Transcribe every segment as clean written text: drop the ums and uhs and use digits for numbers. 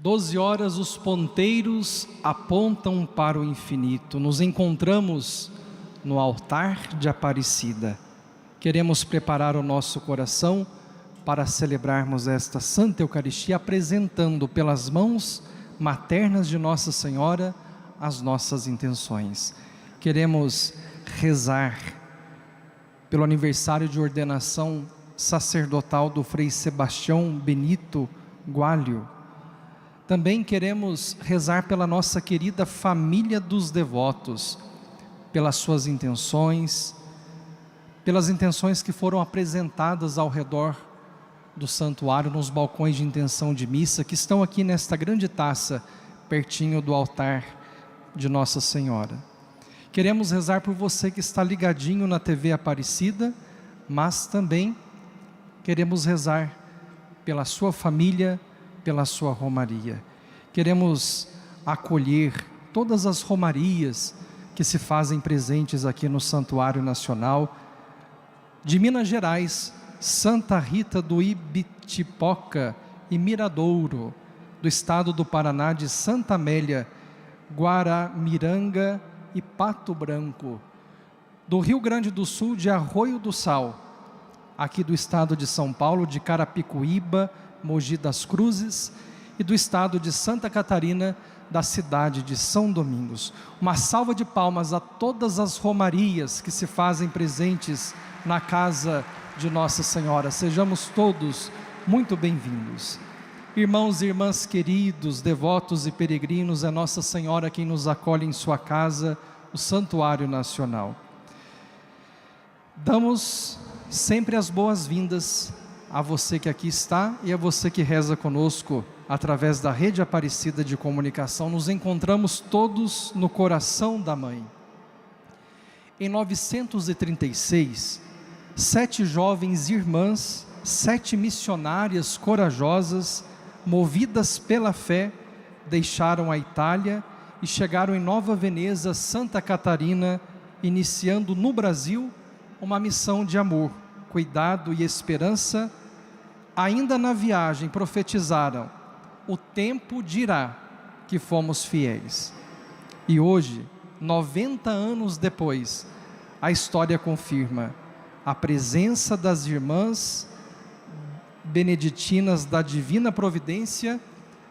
12 horas os ponteiros apontam para o infinito. Nos encontramos no altar de Aparecida. Queremos preparar o nosso coração para celebrarmos esta Santa Eucaristia, apresentando pelas mãos maternas de Nossa Senhora as nossas intenções. Queremos rezar pelo aniversário de ordenação sacerdotal do Frei Sebastião Benito Gualho. Também queremos rezar pela nossa querida família dos devotos, pelas suas intenções, pelas intenções que foram apresentadas ao redor do santuário, nos balcões de intenção de missa, que estão aqui nesta grande taça, pertinho do altar de Nossa Senhora. Queremos rezar por você que está ligadinho na TV Aparecida, mas também queremos rezar pela sua família, pela sua romaria. Queremos acolher todas as romarias que se fazem presentes aqui no Santuário Nacional. De Minas Gerais, Santa Rita do Ibitipoca e Miradouro. Do estado do Paraná, de Santa Amélia, Guaramiranga e Pato Branco. Do Rio Grande do Sul, de Arroio do Sal. Aqui do estado de São Paulo, de Carapicuíba, Mogi das Cruzes, e do estado de Santa Catarina, da cidade de São Domingos. Uma salva de palmas a todas as romarias que se fazem presentes na casa de Nossa Senhora. Sejamos todos muito bem-vindos. Irmãos e irmãs queridos, devotos e peregrinos, é Nossa Senhora quem nos acolhe em sua casa, o Santuário Nacional. Damos sempre as boas-vindas a você que aqui está e a você que reza conosco através da Rede Aparecida de Comunicação. Nos encontramos todos no coração da Mãe. Em 936, 7 jovens irmãs, 7 missionárias corajosas, movidas pela fé, deixaram a Itália e chegaram em Nova Veneza, Santa Catarina, iniciando no Brasil uma missão de amor, cuidado e esperança. Ainda na viagem profetizaram: o tempo dirá que fomos fiéis. E hoje, 90 anos depois, a história confirma a presença das irmãs beneditinas da Divina Providência.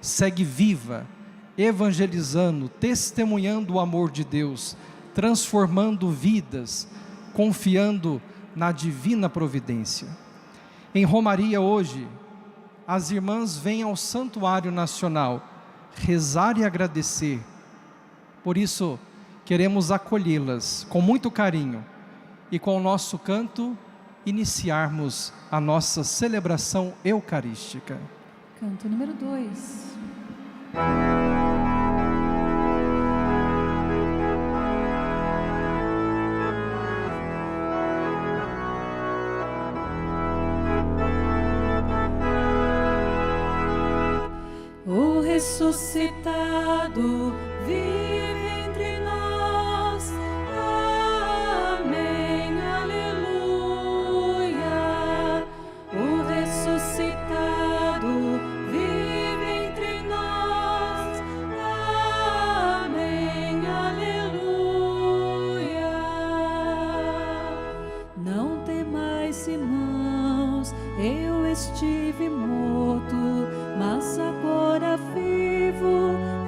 Segue viva, evangelizando, testemunhando o amor de Deus, transformando vidas, confiando na Divina Providência. Em Romaria hoje, as irmãs vêm ao Santuário Nacional rezar e agradecer. Por isso, queremos acolhê-las com muito carinho e com o nosso canto iniciarmos a nossa celebração eucarística. Canto número 2. O ressuscitado vive entre nós. Amém, aleluia. O ressuscitado vive entre nós. Amém, aleluia. Não temais, irmãos, eu estive morto, mas agora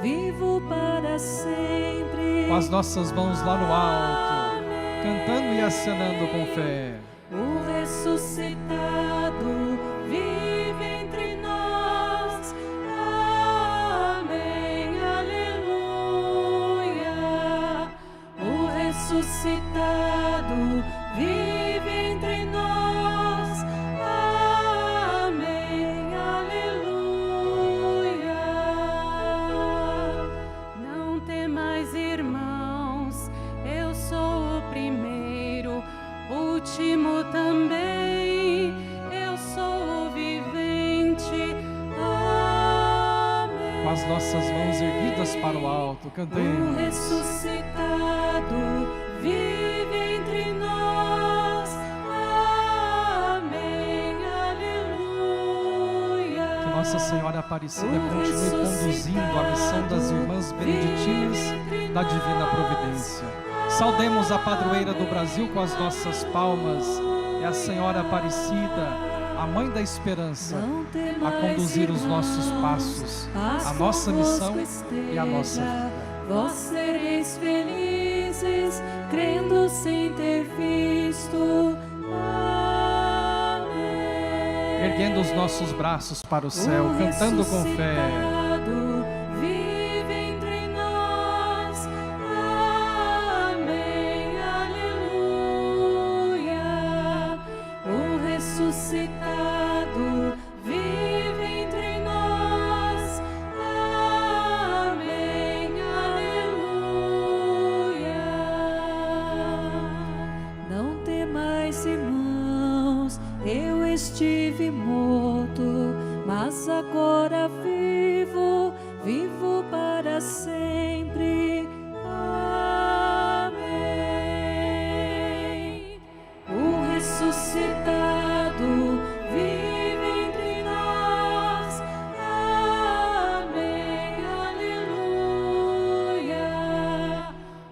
vivo para sempre. Com as nossas mãos lá no alto, cantando e acenando com fé. O ressuscitado vive entre nós. Amém, aleluia. O ressuscitado vive entre nós. Amém, aleluia. Não temais, irmãos, eu sou o primeiro, último também, eu sou o vivente. Amém. Com as nossas mãos erguidas para o alto, O cantemos. ressuscitado vive entre nós. Amém, aleluia. Nossa Senhora Aparecida continue conduzindo a missão das irmãs beneditinas da Divina Providência. Saudemos a padroeira do Brasil com as nossas palmas. É a Senhora Aparecida, a Mãe da Esperança, a conduzir os nossos passos, a nossa missão e a nossa vida. Vós sereis felizes, crendo sem ter visto. Erguendo os nossos braços para o céu, cantando com fé. Vive entre nós. Amém, aleluia. O ressuscitado vive entre nós. Amém, aleluia. Não temais, irmãos, eu estive morto, mas agora vivo, vivo para sempre. Amém. O ressuscitado vive entre nós. Amém, aleluia.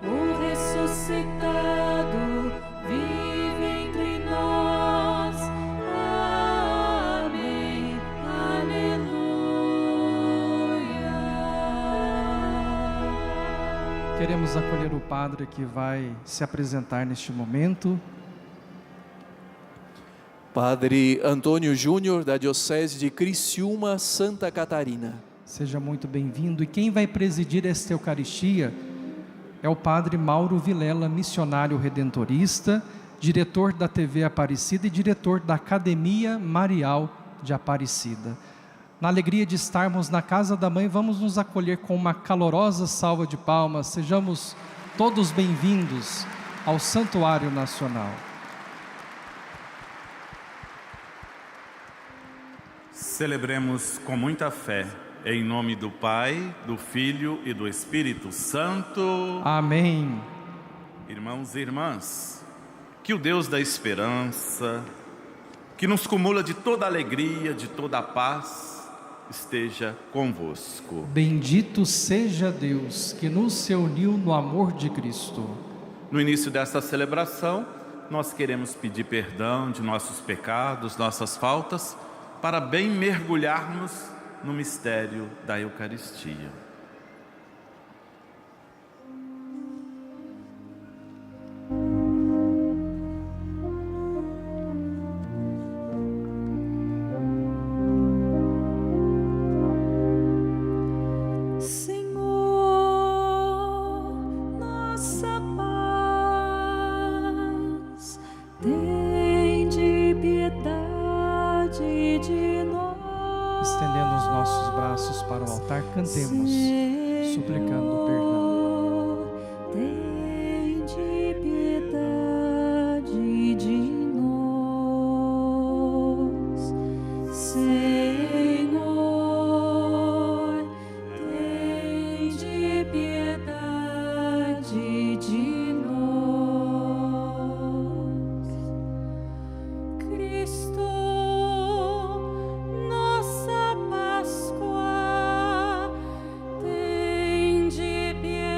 O ressuscitado vive entre nós. Amém, aleluia. Queremos acolher o Padre que vai se apresentar neste momento. Padre Antônio Júnior, da Diocese de Criciúma, Santa Catarina. Seja muito bem-vindo. E quem vai presidir esta Eucaristia é o Padre Mauro Vilela, missionário redentorista, diretor da TV Aparecida e diretor da Academia Marial de Aparecida. Na alegria de estarmos na casa da Mãe, vamos nos acolher com uma calorosa salva de palmas. Sejamos todos bem-vindos ao Santuário Nacional. Celebremos com muita fé, em nome do Pai, do Filho e do Espírito Santo. Amém. Irmãos e irmãs, que o Deus da esperança, que nos cumula de toda alegria, de toda a paz, esteja convosco. Bendito seja Deus que nos reuniu no amor de Cristo. No início desta celebração, nós queremos pedir perdão de nossos pecados, nossas faltas, para bem mergulharmos no mistério da Eucaristia. Senhor, nossa paz, tende piedade de nós. Estendendo os nossos braços para o altar, cantemos, suplicando perdão. Tende piedade de nós, Senhor, tende piedade de nós. Cristo, nossa Páscoa, tende piedade.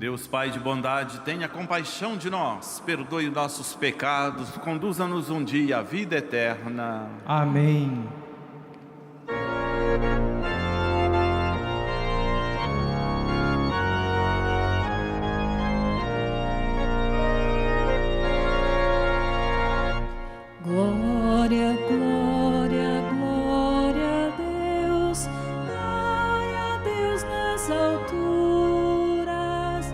Deus Pai de bondade, tenha compaixão de nós, perdoe nossos pecados, conduza-nos um dia à vida eterna. Amém. Glória, glória, glória a Deus. Glória a Deus nas alturas.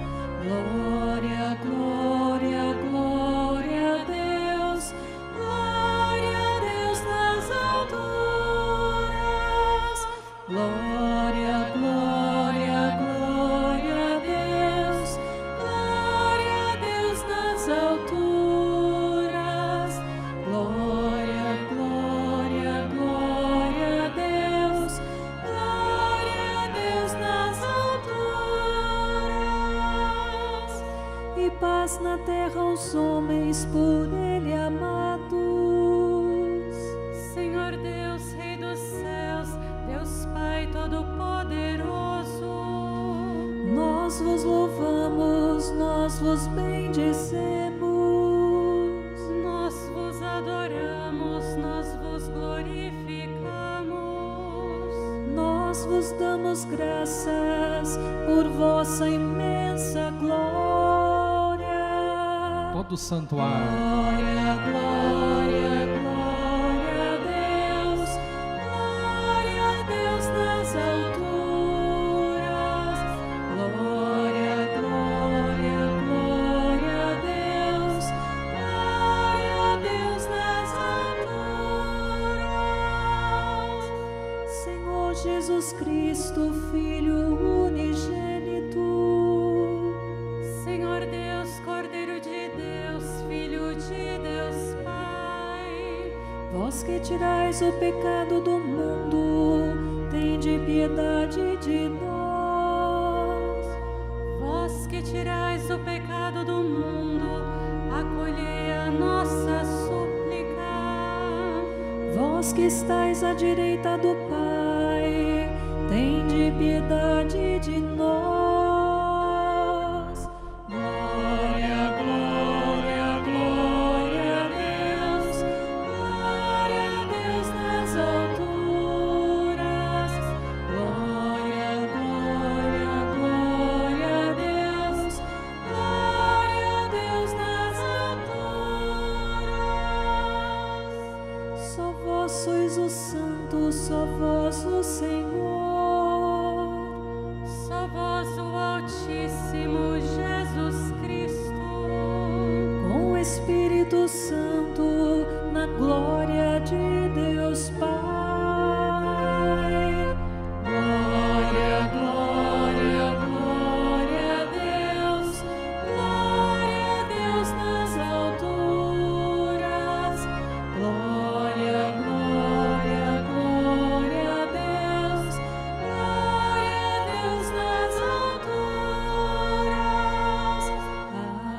Glória, glória, glória a Deus. Glória a Deus nas alturas. Glória, glória, glória a Deus. Glória a Deus nas alturas. Glória, glória, glória a Deus. Glória a Deus nas alturas. E paz na terra aos homens por Ele amados. Senhor Deus, Rei dos céus, Deus Pai Todo-Poderoso, Nós vos louvamos, nós vos bendizemos. nós vos adoramos, nós vos glorificamos. Nós vos damos graças por vossa imensa glória. Todo o santuário. Glória, glória, glória a Deus. Glória a Deus nas alturas. Glória, glória, glória a Deus. Glória a Deus nas alturas. Senhor Jesus Cristo, Filho unigênito. Senhor Deus, Cordeiro de Deus, Filho de Deus Pai, Vós que tirais o pecado do mundo, tende piedade de nós. vós que tirais o pecado do mundo, acolhei a nossa súplica. Vós que estais à direita do Pai, tende piedade de nós. Glória, glória, glória a Deus. Glória a Deus nas alturas. Glória, glória, glória a Deus. Glória a Deus nas alturas. Só vós sois o Santo, só vós o Senhor. Só vós o Altíssimo Jesus Cristo, Com o Espírito Santo, na glória de Deus Pai. Glória, glória, glória a Deus. Glória a Deus nas alturas. Glória, glória, glória a Deus. Glória a Deus nas alturas. Amém.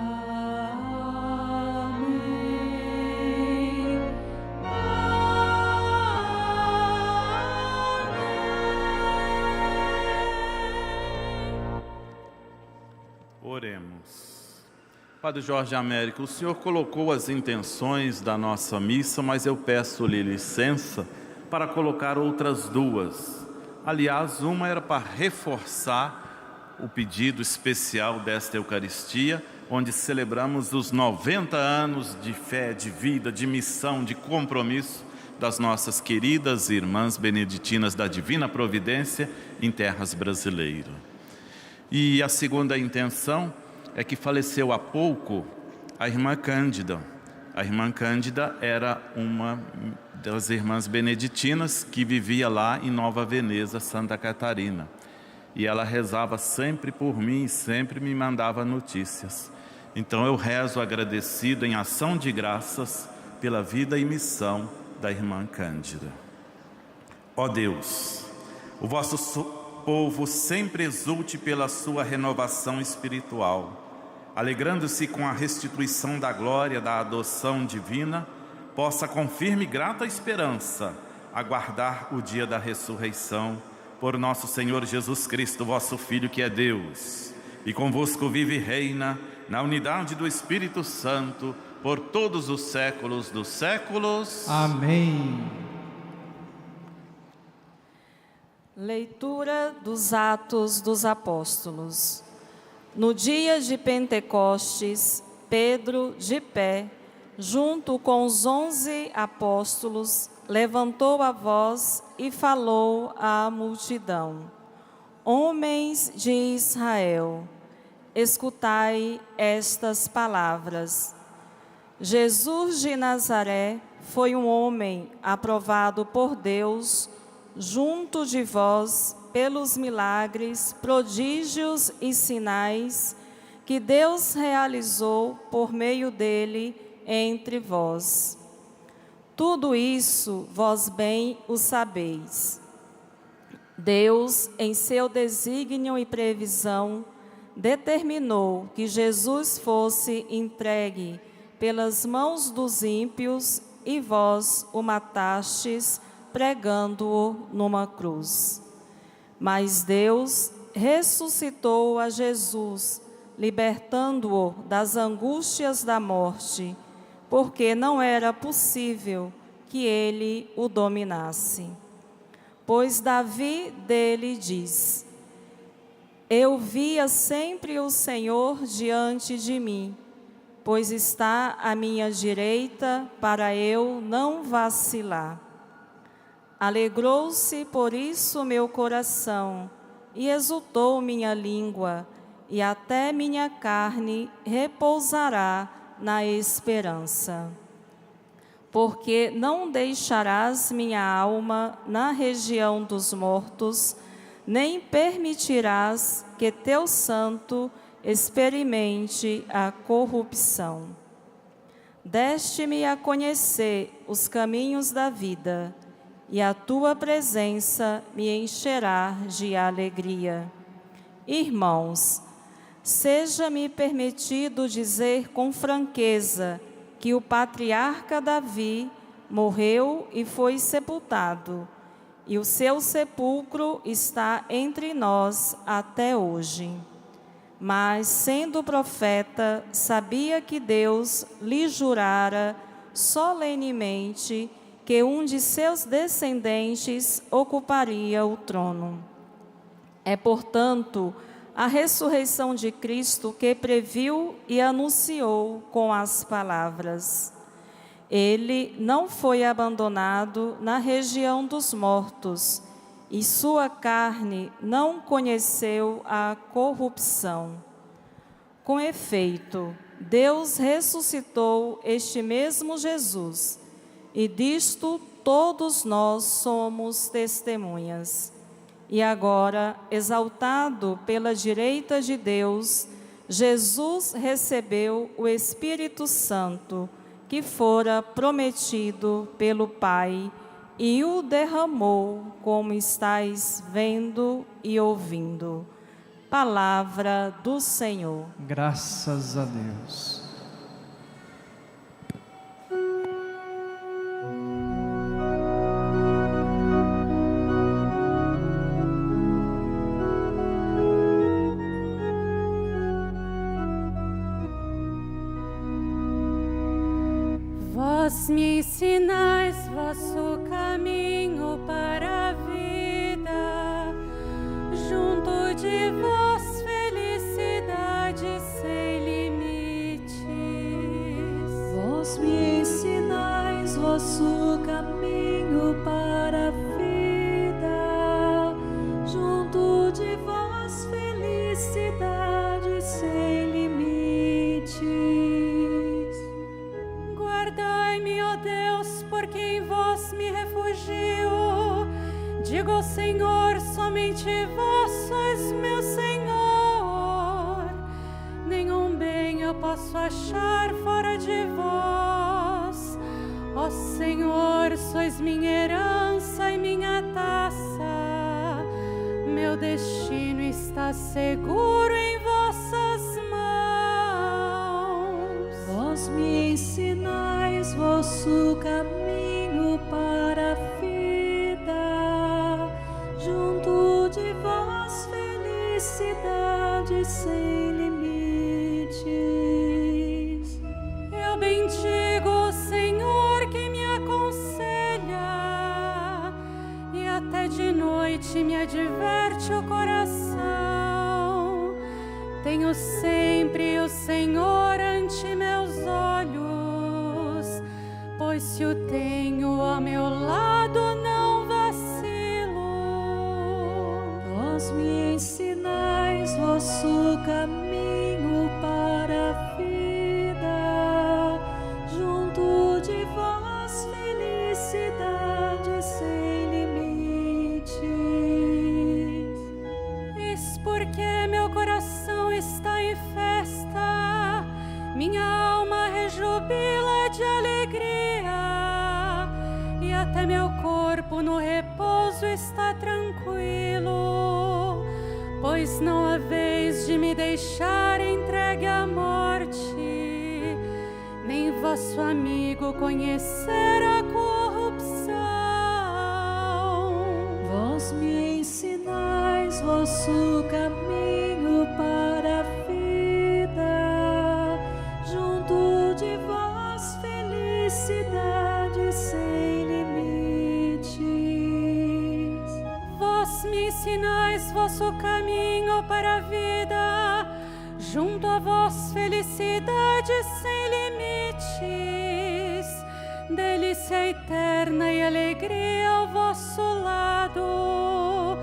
Amém. Oremos. Padre Jorge Américo, o senhor colocou as intenções da nossa missa, mas eu peço-lhe licença para colocar outras duas. Aliás, uma era para reforçar o pedido especial desta Eucaristia, onde celebramos os 90 anos de fé, de vida, de missão, de compromisso das nossas queridas irmãs beneditinas da Divina Providência em terras brasileiras. E a segunda intenção é que faleceu há pouco a irmã Cândida. A irmã Cândida era uma das irmãs beneditinas que vivia lá em Nova Veneza, Santa Catarina. E ela rezava sempre por mim e sempre me mandava notícias. Então eu rezo agradecido em ação de graças pela vida e missão da irmã Cândida. Ó Deus, o vosso povo sempre exulte pela sua renovação espiritual, alegrando-se com a restituição da glória da adoção divina, possa com firme e grata esperança aguardar o dia da ressurreição por nosso Senhor Jesus Cristo, vosso Filho, que é Deus, e convosco vive e reina, na unidade do Espírito Santo, por todos os séculos dos séculos. Amém. Leitura dos Atos dos Apóstolos. No dia de Pentecostes, Pedro, de pé, junto com os 11 apóstolos, levantou a voz e falou à multidão: Homens de Israel, escutai estas palavras. Jesus de Nazaré foi um homem aprovado por Deus junto de vós pelos milagres, prodígios e sinais que Deus realizou por meio dele entre vós. Tudo isso vós bem o sabeis. Deus, em seu desígnio e previsão, determinou que Jesus fosse entregue pelas mãos dos ímpios e vós o matastes, pregando-o numa cruz. Mas Deus ressuscitou a Jesus, libertando-o das angústias da morte, porque não era possível que ele o dominasse. Pois Davi dele diz: Eu via sempre o Senhor diante de mim, pois está à minha direita para eu não vacilar. Alegrou-se por isso meu coração, e exultou minha língua, e até minha carne repousará na esperança. Porque não deixarás minha alma na região dos mortos, nem permitirás que teu santo experimente a corrupção. Deste-me a conhecer os caminhos da vida, e a tua presença me encherá de alegria. Irmãos, seja-me permitido dizer com franqueza que o patriarca Davi morreu e foi sepultado, e o seu sepulcro está entre nós até hoje. Mas, sendo profeta, sabia que Deus lhe jurara solenemente que um de seus descendentes ocuparia o trono. É, portanto, a ressurreição de Cristo que previu e anunciou com as palavras: Ele não foi abandonado na região dos mortos, e sua carne não conheceu a corrupção. Com efeito, Deus ressuscitou este mesmo Jesus, e disto todos nós somos testemunhas. E agora, exaltado pela direita de Deus, Jesus recebeu o Espírito Santo, que fora prometido pelo Pai, e o derramou, como estáis vendo e ouvindo. Palavra do Senhor. Graças a Deus. Vós me ensinais vosso caminho para a vida, junto de vós felicidade sem limites. Vós me ensinais vosso caminho para a vida, junto de vós felicidade sem limites. Guardai-me, ó Deus, porque em vós me refugio. Digo ao Senhor, somente vós sois meu Senhor. Nenhum bem eu posso achar fora de vós. Ó Senhor, sois minha herança e minha taça. Meu destino está seguro em vossas mãos. Vós me ensinais vosso caminho para a vida, junto de vós felicidade felicidade sem limites. Eu bendigo o Senhor que me aconselha e até de noite me adverte o coração. Tenho sempre o Senhor ante meus olhos, pois se o tenho ao meu lado não vacilo. Vós me ensinais vosso caminho para a vida, junto de vós felicidade sem limites. Eis porque meu coração está em festa, minha alma rejubila de alegria, e até meu corpo no repouso está tranquilo, pois não há vez de me deixar entregue à morte, nem vosso amigo conhecer a corrupção. Vós me ensinais vosso caminho para a vida, junto de vós felicidade sem limites. Vós me ensinais vosso caminho para a vida, junto a vós felicidade sem limites, delícia eterna e alegria ao vosso lado,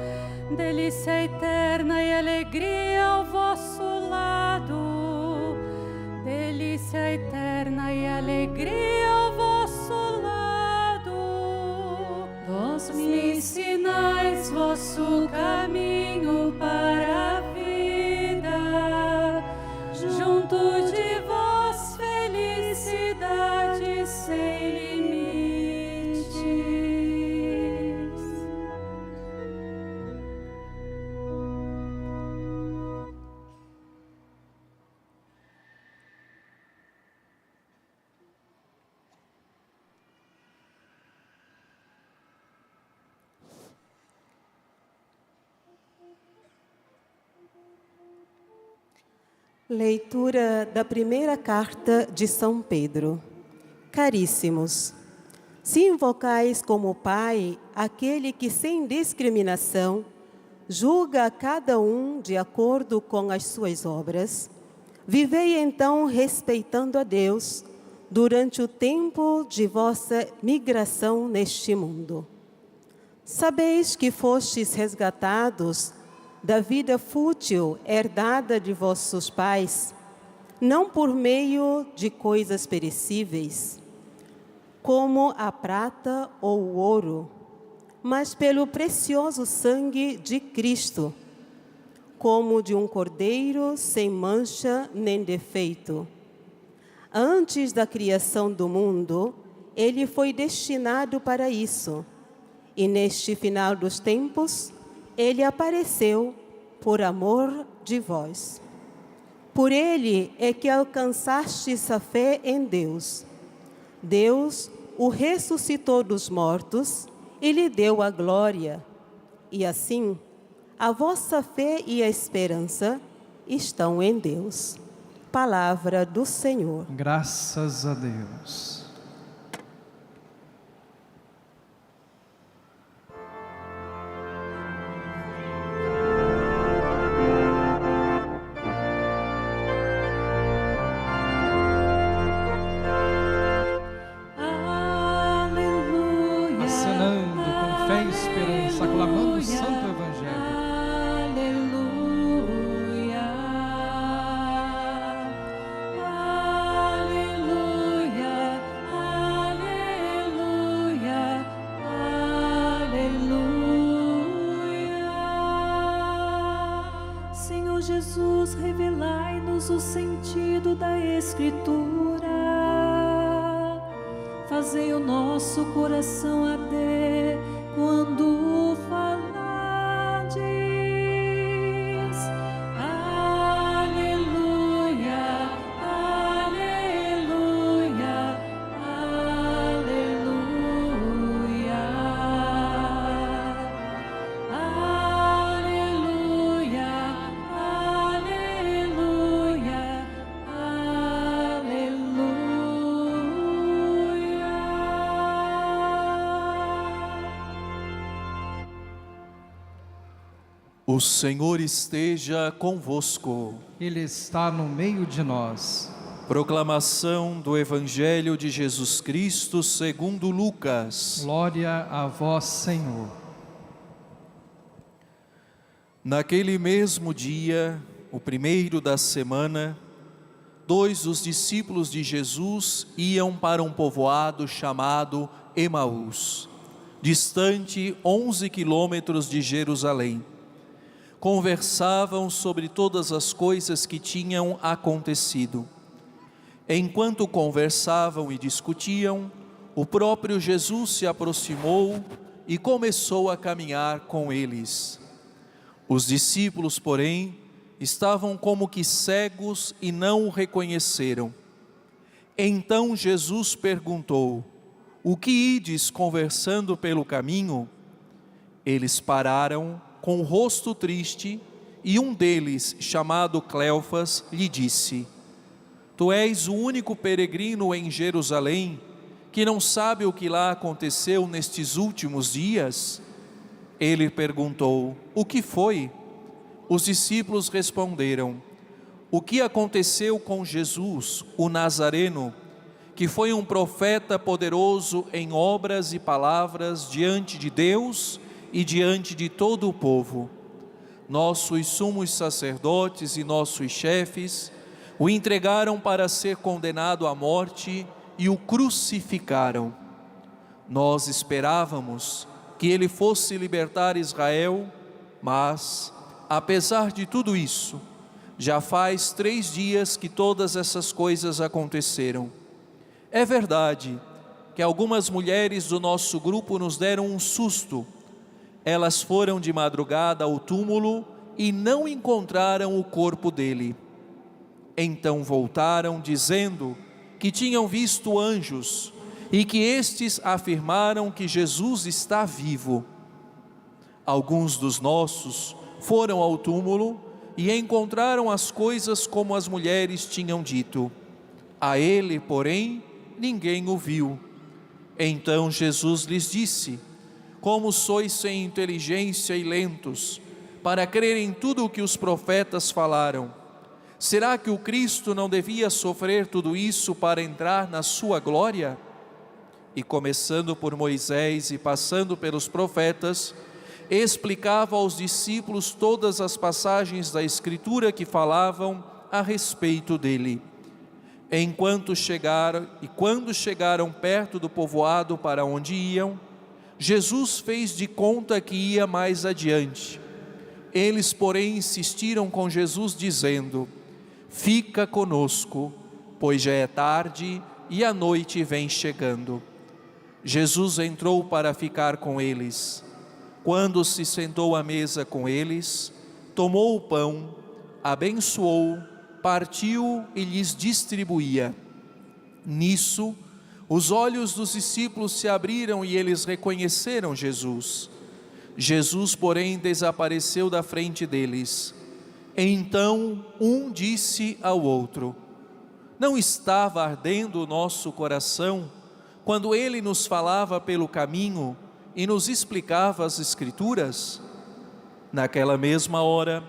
delícia eterna e alegria ao vosso lado, delícia eterna e alegria ao vosso lado. Vós me ensinais vosso caminho para a vida, junto de vós felicidade sem limites. Leitura da primeira carta de São Pedro. Caríssimos, se invocais como Pai aquele que sem discriminação julga a cada um de acordo com as suas obras, vivei então respeitando a Deus durante o tempo de vossa migração neste mundo. Sabeis que fostes resgatados da vida fútil herdada de vossos pais, não por meio de coisas perecíveis, como a prata ou o ouro, mas pelo precioso sangue de Cristo, como de um cordeiro sem mancha nem defeito. Antes da criação do mundo, ele foi destinado para isso, e neste final dos tempos, ele apareceu por amor de vós. Por ele é que alcançastes a fé em Deus. Deus o ressuscitou dos mortos e lhe deu a glória. E assim, a vossa fé e a esperança estão em Deus. Palavra do Senhor. Graças a Deus. Aclamando o Santo Evangelho. Aleluia, aleluia, aleluia, aleluia. Senhor Jesus, revelai-nos o sentido da Escritura. Fazei o nosso coração arder quando falardes. Aleluia, aleluia, aleluia, aleluia, O Senhor esteja convosco. Ele está no meio de nós. Proclamação do Evangelho de Jesus Cristo segundo Lucas. Glória a vós, Senhor. Naquele mesmo dia, o primeiro da semana, 2 dos discípulos de Jesus iam para um povoado chamado Emaús, distante 11 quilômetros de Jerusalém. Conversavam sobre todas as coisas que tinham acontecido. Enquanto conversavam e discutiam, o próprio Jesus se aproximou e começou a caminhar com eles. Os discípulos, porém, estavam como que cegos e não o reconheceram. Então Jesus perguntou: o que ides conversando pelo caminho? Eles pararam com o rosto triste, e um deles, chamado Cleofas, lhe disse: tu és o único peregrino em Jerusalém que não sabe o que lá aconteceu nestes últimos dias? Ele perguntou: o que foi? Os discípulos responderam: o que aconteceu com Jesus, o Nazareno, que foi um profeta poderoso em obras e palavras diante de Deus e diante de todo o povo. Nossos sumos sacerdotes e nossos chefes o entregaram para ser condenado à morte e o crucificaram. Nós esperávamos que ele fosse libertar Israel, mas, apesar de tudo isso, já faz 3 dias que todas essas coisas aconteceram. É verdade que algumas mulheres do nosso grupo nos deram um susto. Elas foram de madrugada ao túmulo e não encontraram o corpo dele. Então voltaram dizendo que tinham visto anjos e que estes afirmaram que Jesus está vivo. Alguns dos nossos foram ao túmulo e encontraram as coisas como as mulheres tinham dito. A ele, porém, ninguém o viu. Então Jesus lhes disse: como sois sem inteligência e lentos, para crer em tudo o que os profetas falaram. Será que o Cristo não devia sofrer tudo isso para entrar na sua glória? E começando por Moisés e passando pelos profetas, explicava aos discípulos todas as passagens da Escritura que falavam a respeito dele. Quando chegaram perto do povoado para onde iam, Jesus fez de conta que ia mais adiante. Eles, porém, insistiram com Jesus, dizendo: fica conosco, pois já é tarde e a noite vem chegando. Jesus entrou para ficar com eles. Quando se sentou à mesa com eles, tomou o pão, abençoou, partiu e lhes distribuía. Nisso, os olhos dos discípulos se abriram e eles reconheceram Jesus. Jesus, porém, desapareceu da frente deles. Então um disse ao outro: não estava ardendo o nosso coração quando ele nos falava pelo caminho e nos explicava as Escrituras? Naquela mesma hora,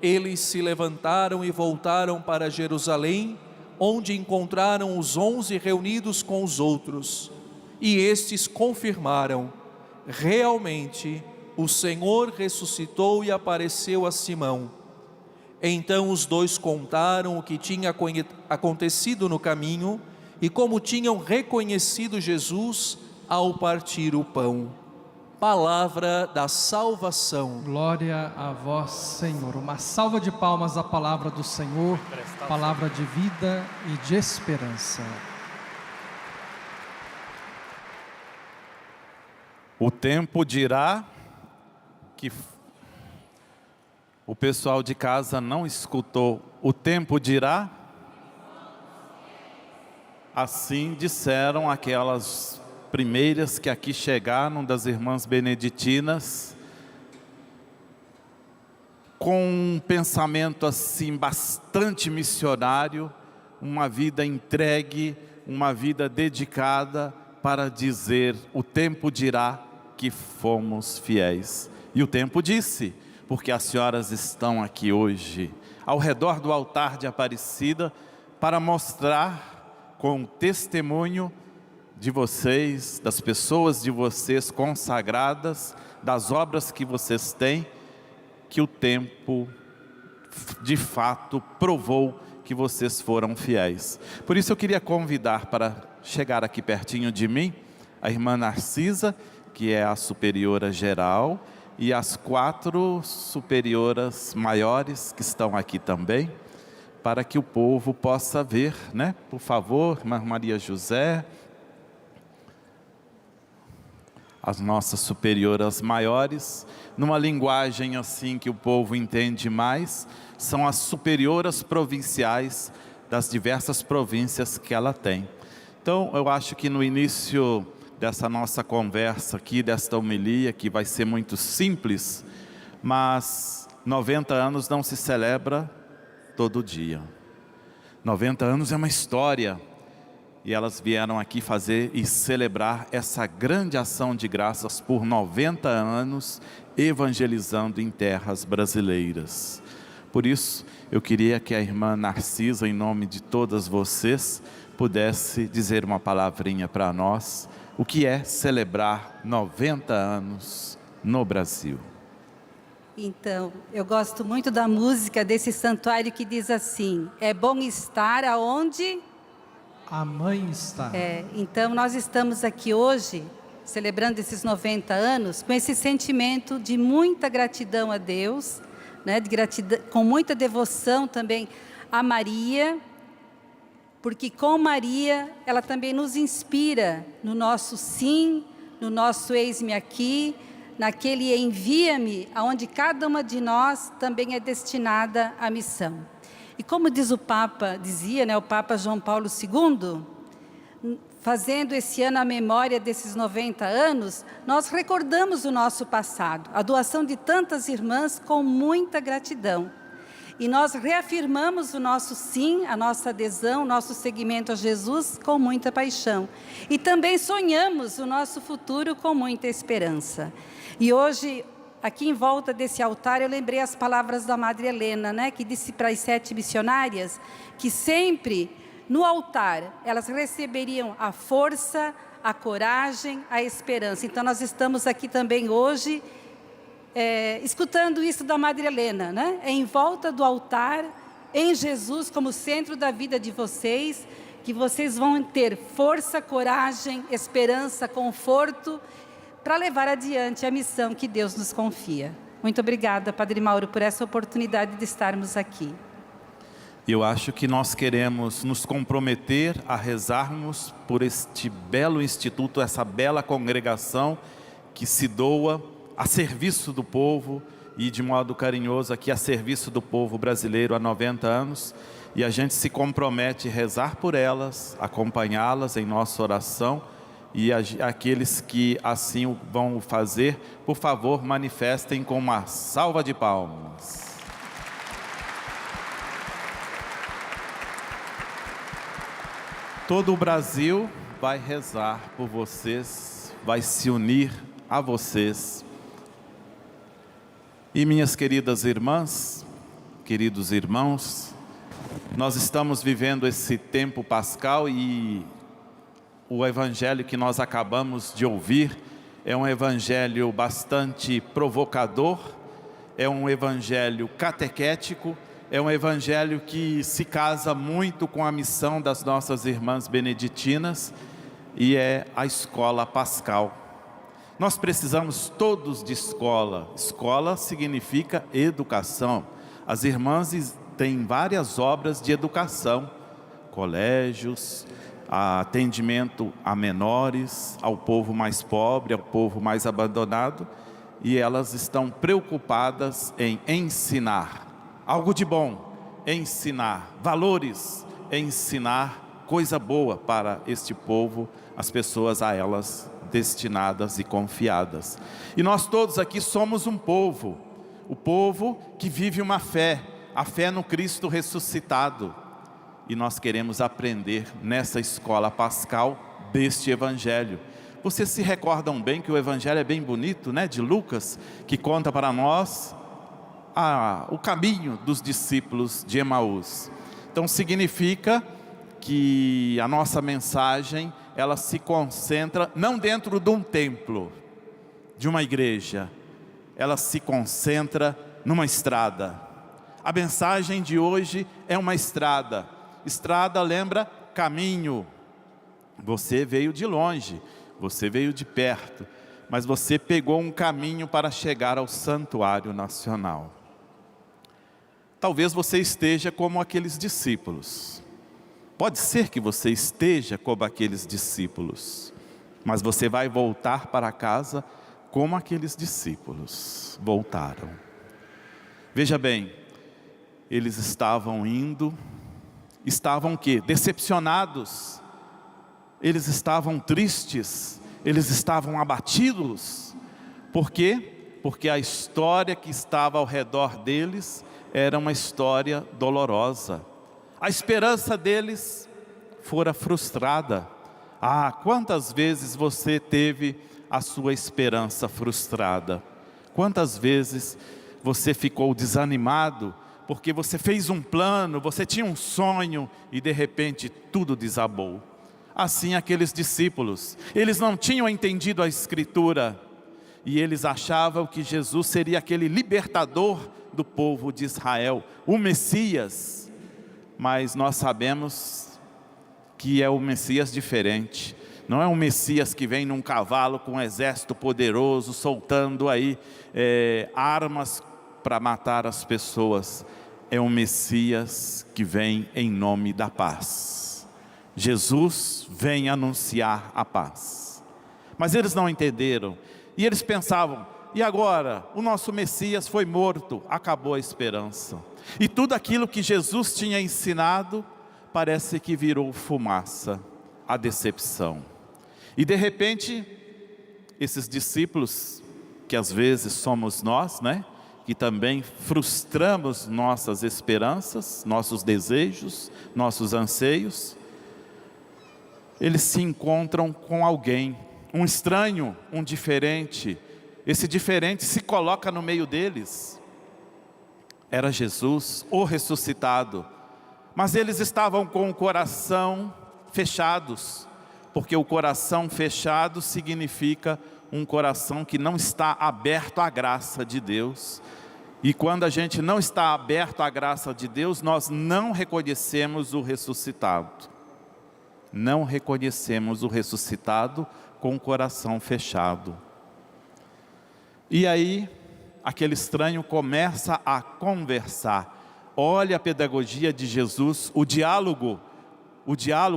eles se levantaram e voltaram para Jerusalém, onde encontraram os 11 reunidos com os outros, e estes confirmaram: realmente o Senhor ressuscitou e apareceu a Simão. Então os dois contaram o que tinha acontecido no caminho e como tinham reconhecido Jesus ao partir o pão. Palavra da salvação. Glória a vós, Senhor. Uma salva de palmas à palavra do Senhor, palavra de vida e de esperança. O tempo dirá que o pessoal de casa não escutou. O tempo dirá? Assim disseram aquelas primeiras que aqui chegaram das irmãs beneditinas, com um pensamento assim bastante missionário, uma vida entregue, uma vida dedicada para dizer: o tempo dirá que fomos fiéis. E o tempo disse: porque as senhoras estão aqui hoje, ao redor do altar de Aparecida, para mostrar com o testemunho de vocês, das pessoas de vocês consagradas, das obras que vocês têm, que o tempo de fato provou que vocês foram fiéis. Por isso eu queria convidar para chegar aqui pertinho de mim, a irmã Narcisa, que é a superiora geral, e as 4 superioras maiores que estão aqui também, para que o povo possa ver, né? Por favor, irmã Maria José, as nossas superioras maiores, numa linguagem assim que o povo entende mais, são as superioras provinciais das diversas províncias que ela tem. Então, eu acho que no início dessa nossa conversa aqui, desta homilia, que vai ser muito simples, mas 90 anos não se celebra todo dia. 90 anos é uma história, e elas vieram aqui fazer e celebrar essa grande ação de graças por 90 anos, evangelizando em terras brasileiras. Por isso, eu queria que a irmã Narcisa, em nome de todas vocês, pudesse dizer uma palavrinha para nós, o que é celebrar 90 anos no Brasil. Então, eu gosto muito da música desse santuário que diz assim: é bom estar aonde a mãe está. Então nós estamos aqui hoje, celebrando esses 90 anos, com esse sentimento de muita gratidão a Deus, né, de gratidão, com muita devoção também a Maria, porque com Maria, ela também nos inspira no nosso sim, no nosso eis-me aqui, naquele envia-me, aonde cada uma de nós também é destinada à missão. E como diz o Papa, dizia, né, o Papa João Paulo II, fazendo esse ano a memória desses 90 anos, nós recordamos o nosso passado, a doação de tantas irmãs com muita gratidão. E nós reafirmamos o nosso sim, a nossa adesão, o nosso seguimento a Jesus com muita paixão. E também sonhamos o nosso futuro com muita esperança. E hoje, aqui em volta desse altar, eu lembrei as palavras da Madre Helena, né, que disse para as 7 missionárias que sempre no altar elas receberiam a força, a coragem, a esperança. Então nós estamos aqui também hoje escutando isso da Madre Helena, né? Em volta do altar, em Jesus como centro da vida de vocês, que vocês vão ter força, coragem, esperança, conforto, para levar adiante a missão que Deus nos confia. Muito obrigada, Padre Mauro, por essa oportunidade de estarmos aqui. Eu acho que nós queremos nos comprometer a rezarmos por este belo instituto, essa bela congregação que se doa a serviço do povo e de modo carinhoso aqui a serviço do povo brasileiro há 90 anos. E a gente se compromete a rezar por elas, acompanhá-las em nossa oração. E aqueles que assim vão fazer, por favor, manifestem com uma salva de palmas. Todo o Brasil vai rezar por vocês, vai se unir a vocês. E minhas queridas irmãs, queridos irmãos, nós estamos vivendo esse tempo pascal e o evangelho que nós acabamos de ouvir é um evangelho bastante provocador, é um evangelho catequético, é um evangelho que se casa muito com a missão das nossas irmãs beneditinas e é a escola pascal. Nós precisamos todos de escola. Escola significa educação. As irmãs têm várias obras de educação, colégios, atendimento a menores, ao povo mais pobre, ao povo mais abandonado, e elas estão preocupadas em ensinar algo de bom, ensinar valores, ensinar coisa boa para este povo, as pessoas a elas destinadas e confiadas. E nós todos aqui somos um povo, o povo que vive uma fé, a fé no Cristo ressuscitado. E nós queremos aprender nessa escola pascal deste evangelho. Vocês se recordam bem que o evangelho é bem bonito, né? De Lucas, que conta para nós o caminho dos discípulos de Emaús. Então significa que a nossa mensagem, ela se concentra não dentro de um templo, de uma igreja, ela se concentra numa estrada. A mensagem de hoje é uma estrada. Estrada lembra caminho. Você veio de longe, você veio de perto, mas você pegou um caminho para chegar ao Santuário Nacional. Talvez você esteja como aqueles discípulos. Pode ser que você esteja como aqueles discípulos, mas você vai voltar para casa como aqueles discípulos voltaram. Veja bem, eles estavam indo, estavam o quê? Decepcionados, eles estavam tristes, eles estavam abatidos. Por quê? Porque a história que estava ao redor deles era uma história dolorosa. A esperança deles fora frustrada. Ah, quantas vezes você teve a sua esperança frustrada? Quantas vezes você ficou desanimado porque você fez um plano, você tinha um sonho e de repente tudo desabou? Assim aqueles discípulos, eles não tinham entendido a Escritura e eles achavam que Jesus seria aquele libertador do povo de Israel, o Messias. Mas nós sabemos que é um Messias diferente. Não é um Messias que vem num cavalo com um exército poderoso, soltando aí armas para matar as pessoas. É um Messias que vem em nome da paz. Jesus vem anunciar a paz. Mas eles não entenderam. E eles pensavam, e agora? O nosso Messias foi morto, acabou a esperança. E tudo aquilo que Jesus tinha ensinado, parece que virou fumaça, a decepção. E de repente, esses discípulos, que às vezes somos nós, né? Que também frustramos nossas esperanças, nossos desejos, nossos anseios, eles se encontram com alguém, um estranho, um diferente. Esse diferente se coloca no meio deles. Era Jesus, o ressuscitado. Mas eles estavam com o coração fechados, porque o coração fechado significa um coração que não está aberto à graça de Deus. E quando a gente não está aberto à graça de Deus, nós não reconhecemos o ressuscitado. Não reconhecemos o ressuscitado com o coração fechado. E aí, aquele estranho começa a conversar. Olha a pedagogia de Jesus, o diálogo.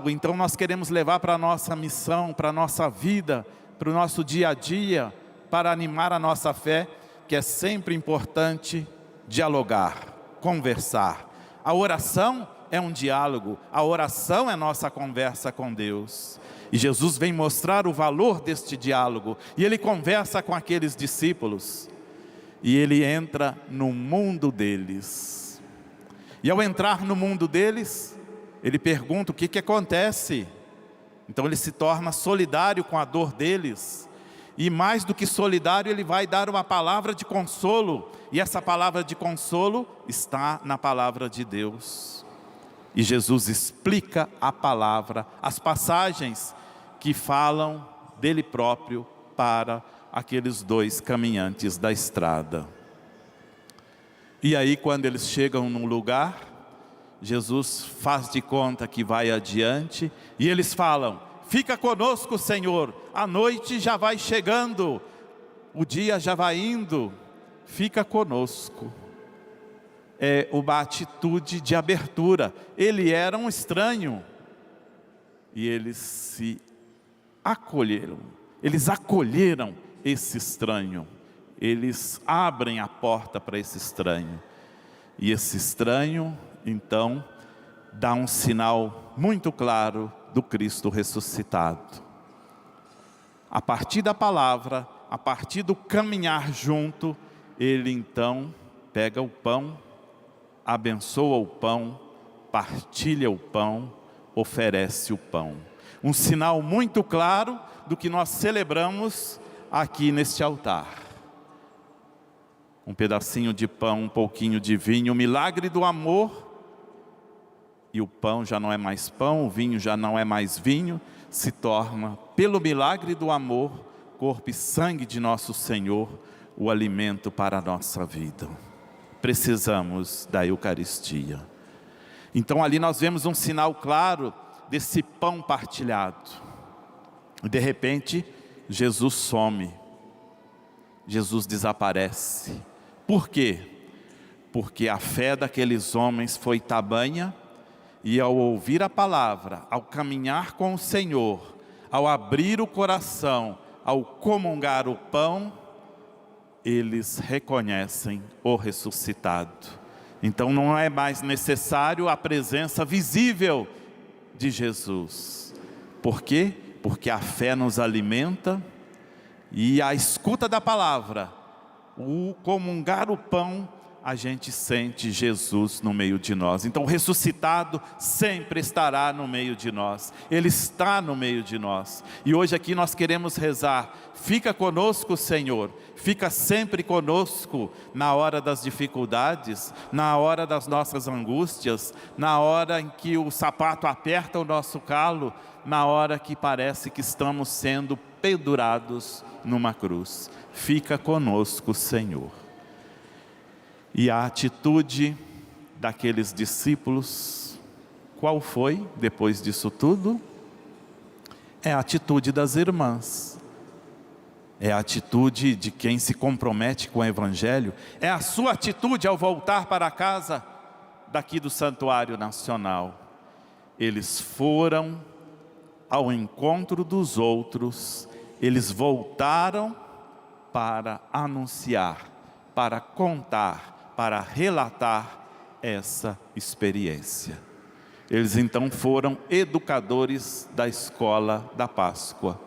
Então nós queremos levar para a nossa missão, para a nossa vida, para o nosso dia a dia, para animar a nossa fé, que é sempre importante dialogar, conversar. A oração é um diálogo, a oração é nossa conversa com Deus. E Jesus vem mostrar o valor deste diálogo, e Ele conversa com aqueles discípulos, e Ele entra no mundo deles. E ao entrar no mundo deles, Ele pergunta o que acontece. Então Ele se torna solidário com a dor deles, e mais do que solidário, Ele vai dar uma palavra de consolo, e essa palavra de consolo está na palavra de Deus. E Jesus explica a palavra, as passagens que falam dele próprio para aqueles dois caminhantes da estrada. E aí, quando eles chegam num lugar, Jesus faz de conta que vai adiante, e eles falam: fica conosco, Senhor, a noite já vai chegando, o dia já vai indo, fica conosco. É uma atitude de abertura. Ele era um estranho, e eles se acolheram. Eles acolheram esse estranho. Eles abrem a porta para esse estranho. E esse estranho, então, dá um sinal muito claro do Cristo ressuscitado. A partir da palavra, a partir do caminhar junto, ele então pega o pão, abençoa o pão, partilha o pão, oferece o pão. Um sinal muito claro do que nós celebramos aqui neste altar. um pedacinho de pão, um pouquinho de vinho, o milagre do amor. E o pão já não é mais pão, o vinho já não é mais vinho, se torna, pelo milagre do amor, corpo e sangue de nosso Senhor, o alimento para a nossa vida. Precisamos da Eucaristia. Então ali nós vemos um sinal claro desse pão partilhado. E de repente, Jesus some. Jesus desaparece. Por quê? Porque a fé daqueles homens foi tamanha, e ao ouvir a palavra, ao caminhar com o Senhor, ao abrir o coração, ao comungar o pão, eles reconhecem o ressuscitado. Então não é mais necessário a presença visível de Jesus. Por quê? Porque a fé nos alimenta, e a escuta da palavra, o comungar o pão, a gente sente Jesus no meio de nós. Então o ressuscitado sempre estará no meio de nós. Ele está no meio de nós. E hoje aqui nós queremos rezar: fica conosco, Senhor. Fica sempre conosco na hora das dificuldades, na hora das nossas angústias, na hora em que o sapato aperta o nosso calo, na hora que parece que estamos sendo pendurados numa cruz. Fica conosco, Senhor. E a atitude daqueles discípulos, qual foi depois disso tudo? É a atitude das irmãs. É a atitude de quem se compromete com o Evangelho. É a sua atitude ao voltar para casa daqui do Santuário Nacional. Eles foram ao encontro dos outros. Eles voltaram para anunciar, para contar, para relatar essa experiência. Eles então foram educadores da escola da Páscoa.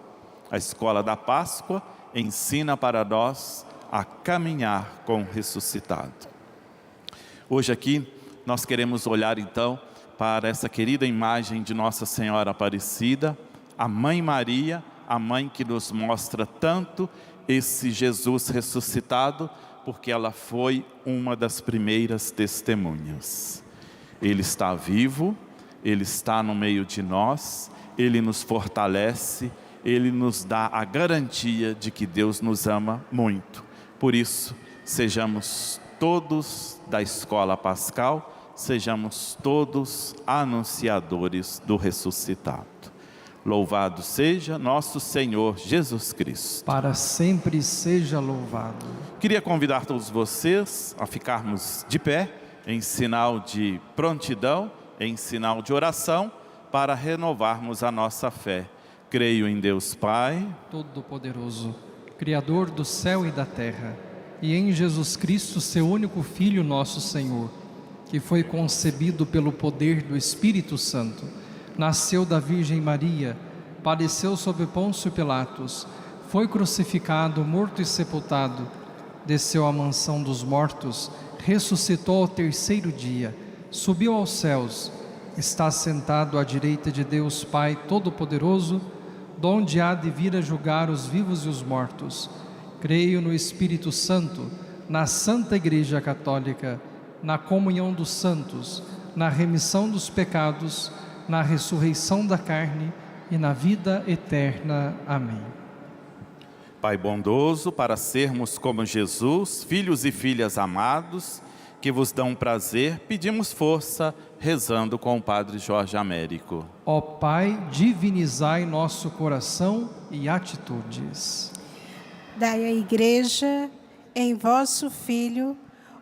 A escola da Páscoa ensina para nós a caminhar com o ressuscitado. Hoje aqui nós queremos olhar então para essa querida imagem de Nossa Senhora Aparecida, a Mãe Maria, a mãe que nos mostra tanto esse Jesus ressuscitado, porque ela foi uma das primeiras testemunhas. Ele está vivo, Ele está no meio de nós, Ele nos fortalece, Ele nos dá a garantia de que Deus nos ama muito. Por isso, sejamos todos da escola pascal, sejamos todos anunciadores do ressuscitado. Louvado seja nosso Senhor Jesus Cristo. Para sempre seja louvado. Queria convidar todos vocês a ficarmos de pé, em sinal de prontidão, em sinal de oração, para renovarmos a nossa fé. Creio em Deus Pai Todo-Poderoso, Criador do céu e da terra, e em Jesus Cristo, seu único Filho, nosso Senhor, que foi concebido pelo poder do Espírito Santo, nasceu da Virgem Maria, padeceu sob Pôncio Pilatos, foi crucificado, morto e sepultado, desceu à mansão dos mortos, ressuscitou ao terceiro dia, subiu aos céus, está sentado à direita de Deus Pai Todo-Poderoso, donde há de vir a julgar os vivos e os mortos. Creio no Espírito Santo, na Santa Igreja Católica, na comunhão dos santos, na remissão dos pecados, na ressurreição da carne e na vida eterna. Amém. Pai bondoso, para sermos como Jesus, filhos e filhas amados, que vos dão prazer, pedimos força, rezando com o Padre Jorge Américo. Ó Pai, divinizai nosso coração e atitudes. Dai à Igreja, em vosso Filho,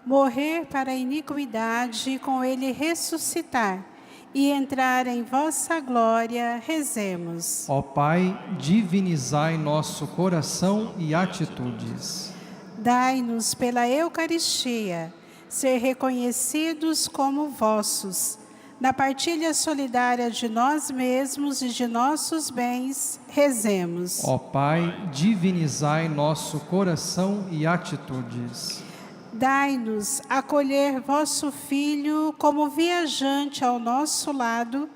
morrer para a iniquidade, com ele ressuscitar, e entrar em vossa glória, rezemos. Ó Pai, divinizai nosso coração e atitudes. Dai-nos pela Eucaristia, ser reconhecidos como vossos, na partilha solidária de nós mesmos e de nossos bens, rezemos. Ó Pai, divinizai nosso coração e atitudes. Dai-nos acolher vosso Filho como viajante ao nosso lado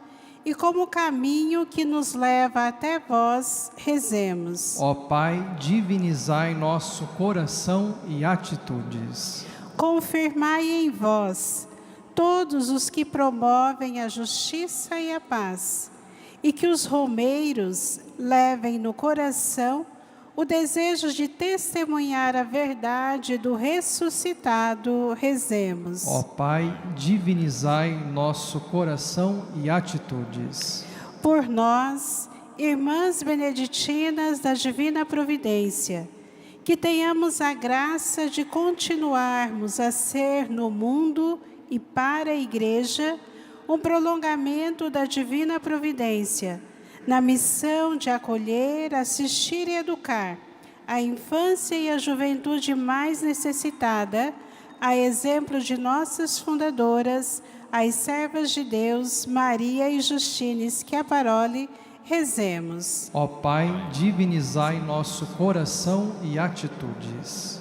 e como caminho que nos leva até vós, rezemos. Ó Pai, divinizai nosso coração e atitudes. Confirmai em vós todos os que promovem a justiça e a paz, e que os romeiros levem no coração o desejo de testemunhar a verdade do ressuscitado. Rezemos. Ó Pai, divinizai nosso coração e atitudes. Por nós, irmãs beneditinas da Divina Providência, que tenhamos a graça de continuarmos a ser no mundo e para a Igreja um prolongamento da Divina Providência, na missão de acolher, assistir e educar a infância e a juventude mais necessitada, a exemplo de nossas fundadoras, as servas de Deus, Maria e Justine Schiaparoli. Rezemos. Ó Pai, divinizai nosso coração e atitudes.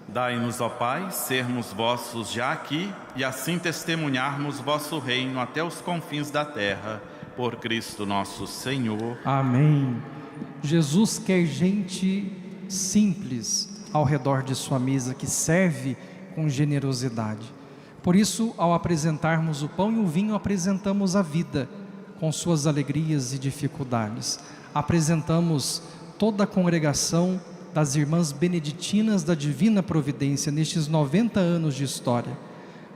Dai-nos, ó Pai, sermos vossos já aqui e assim testemunharmos vosso reino até os confins da terra. Por Cristo nosso Senhor. Amém. Jesus quer gente simples ao redor de sua mesa, que serve com generosidade. Por isso, ao apresentarmos o pão e o vinho, apresentamos a vida, com suas alegrias e dificuldades. Apresentamos toda a congregação das Irmãs Beneditinas da Divina Providência, nestes 90 anos de história.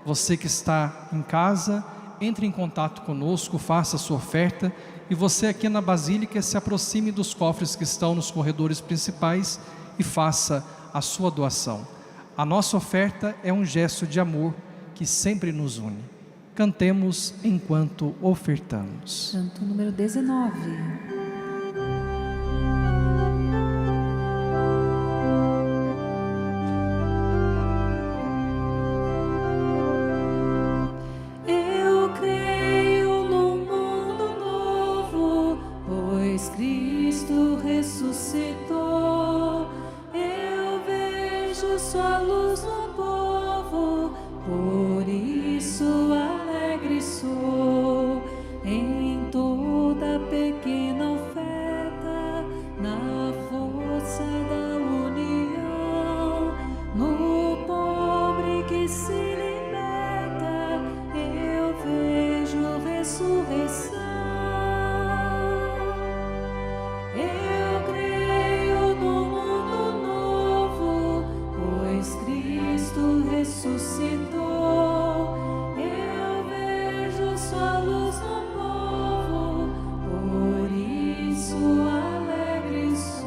Você que está em casa, entre em contato conosco, faça a sua oferta, e você aqui na Basílica se aproxime dos cofres que estão nos corredores principais e faça a sua doação. A nossa oferta é um gesto de amor que sempre nos une. Cantemos enquanto ofertamos. Canto número 19. Ressuscitou, eu vejo sua luz no povo, por isso alegre sou. Em toda pequena oferta, na força da união, no pobre que se liberta, eu vejo ressurreição. Ressuscitou, eu vejo sua luz no povo, por isso alegre sou.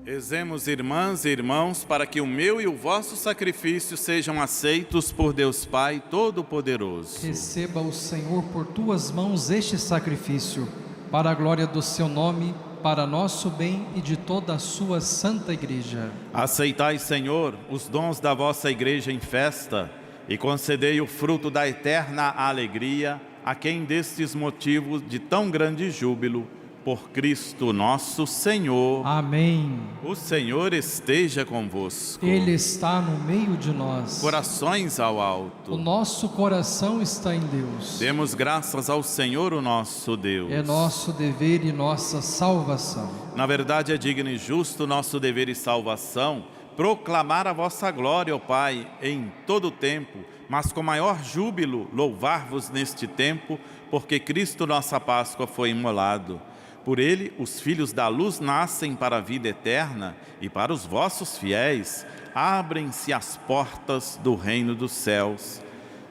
Rezemos, irmãs e irmãos, para que o meu e o vosso sacrifício sejam aceitos por Deus Pai Todo-Poderoso. Receba o Senhor por tuas mãos este sacrifício, para a glória do seu nome, para nosso bem e de toda a sua santa Igreja. Aceitai, Senhor, os dons da vossa Igreja em festa e concedei o fruto da eterna alegria a quem destes motivos de tão grande júbilo, por Cristo nosso Senhor. Amém. O Senhor esteja convosco. Ele está no meio de nós. Corações ao alto. O nosso coração está em Deus. Demos graças ao Senhor, o nosso Deus. É nosso dever e nossa salvação. Na verdade, é digno e justo nosso dever e salvação proclamar a vossa glória, ó Pai, em todo o tempo, mas com maior júbilo louvar-vos neste tempo, porque Cristo, nossa Páscoa, foi imolado. Por ele, os filhos da luz nascem para a vida eterna, e para os vossos fiéis abrem-se as portas do reino dos céus.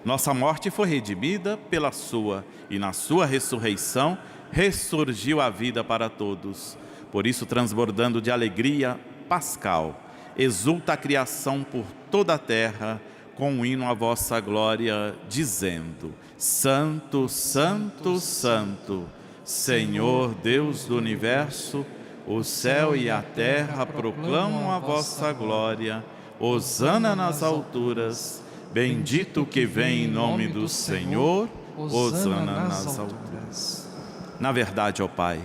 Nossa morte foi redimida pela sua, e na sua ressurreição ressurgiu a vida para todos. Por isso, transbordando de alegria pascal, exulta a criação por toda a terra, com um hino à vossa glória, dizendo: Santo, Santo, Santo, Senhor Deus do Universo, o céu e a terra proclamam a vossa glória. Hosana nas alturas, bendito que vem em nome do Senhor, hosana nas alturas. Na verdade, ó Pai,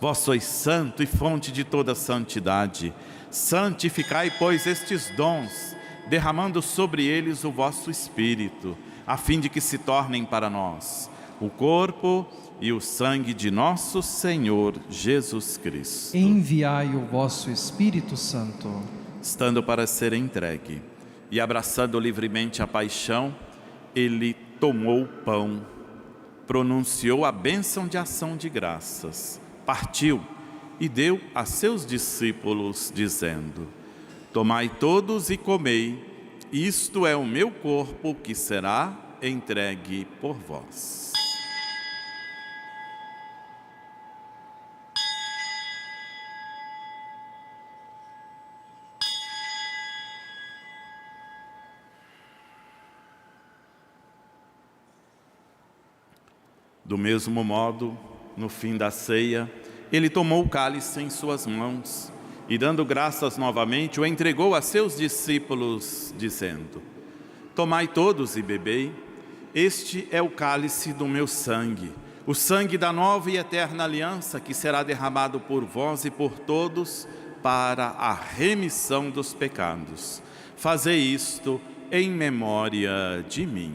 vós sois santo e fonte de toda santidade. Santificai, pois, estes dons, derramando sobre eles o vosso Espírito, a fim de que se tornem para nós o corpo e o sangue de nosso Senhor Jesus Cristo. Enviai o vosso Espírito Santo. Estando para ser entregue e abraçando livremente a paixão, ele tomou o pão, pronunciou a bênção de ação de graças, partiu e deu a seus discípulos, dizendo: tomai todos e comei, isto é o meu corpo que será entregue por vós. Do mesmo modo, no fim da ceia, ele tomou o cálice em suas mãos e, dando graças novamente, o entregou a seus discípulos, dizendo: tomai todos e bebei, este é o cálice do meu sangue, o sangue da nova e eterna aliança, que será derramado por vós e por todos para a remissão dos pecados. Fazei isto em memória de mim.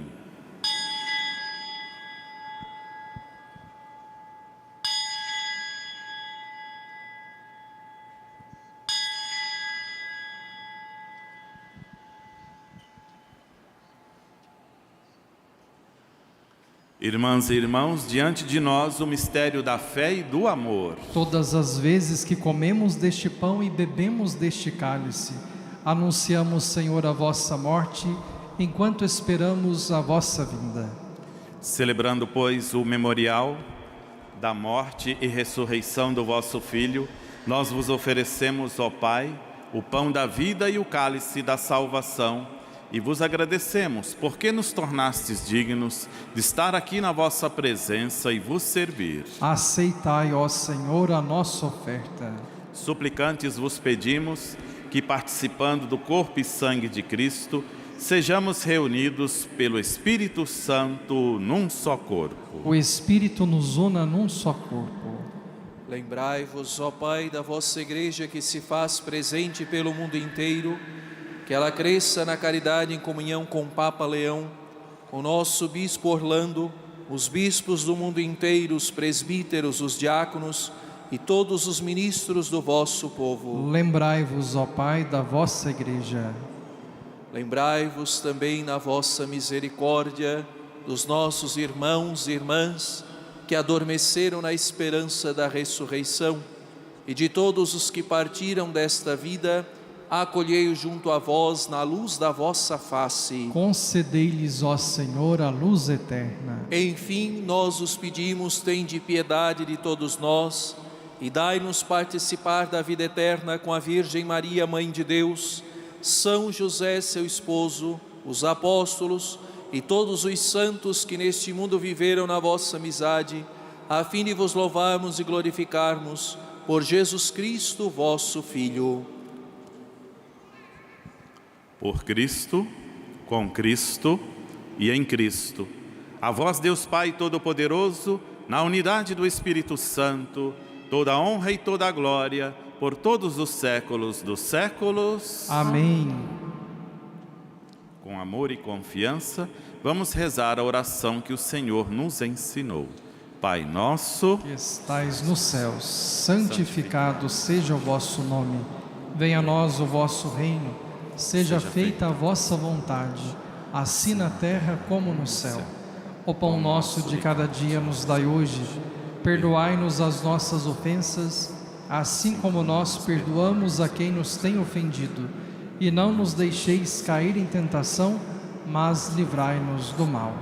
Irmãs e irmãos, diante de nós o mistério da fé e do amor. Todas as vezes que comemos deste pão e bebemos deste cálice, anunciamos, Senhor, a vossa morte, enquanto esperamos a vossa vinda. Celebrando, pois, o memorial da morte e ressurreição do vosso Filho, nós vos oferecemos, ó Pai, o pão da vida e o cálice da salvação, e vos agradecemos, porque nos tornastes dignos de estar aqui na vossa presença e vos servir. Aceitai, ó Senhor, a nossa oferta. Suplicantes vos pedimos que, participando do corpo e sangue de Cristo, sejamos reunidos pelo Espírito Santo num só corpo. O Espírito nos una num só corpo. Lembrai-vos, ó Pai, da vossa Igreja que se faz presente pelo mundo inteiro, que ela cresça na caridade em comunhão com o Papa Leão, com o nosso Bispo Orlando, os bispos do mundo inteiro, os presbíteros, os diáconos e todos os ministros do vosso povo. Lembrai-vos, ó Pai, da vossa Igreja. Lembrai-vos também na vossa misericórdia dos nossos irmãos e irmãs que adormeceram na esperança da ressurreição e de todos os que partiram desta vida. Acolhei-os junto a vós na luz da vossa face. Concedei-lhes, ó Senhor, a luz eterna. Enfim, nós os pedimos, tende piedade de todos nós e dai-nos participar da vida eterna com a Virgem Maria, Mãe de Deus, São José, seu esposo, os apóstolos e todos os santos que neste mundo viveram na vossa amizade, a fim de vos louvarmos e glorificarmos por Jesus Cristo, vosso Filho. Por Cristo, com Cristo e em Cristo. A vós, Deus Pai Todo-Poderoso, na unidade do Espírito Santo, toda a honra e toda a glória, por todos os séculos dos séculos. Amém. Com amor e confiança, vamos rezar a oração que o Senhor nos ensinou. Pai nosso, que estais nos céus, santificado seja o vosso nome. Venha a nós o vosso reino. Seja feita a vossa vontade, assim na terra como no céu. O pão nosso de cada dia nos dai hoje. Perdoai-nos as nossas ofensas, assim como nós perdoamos a quem nos tem ofendido. E não nos deixeis cair em tentação, mas livrai-nos do mal.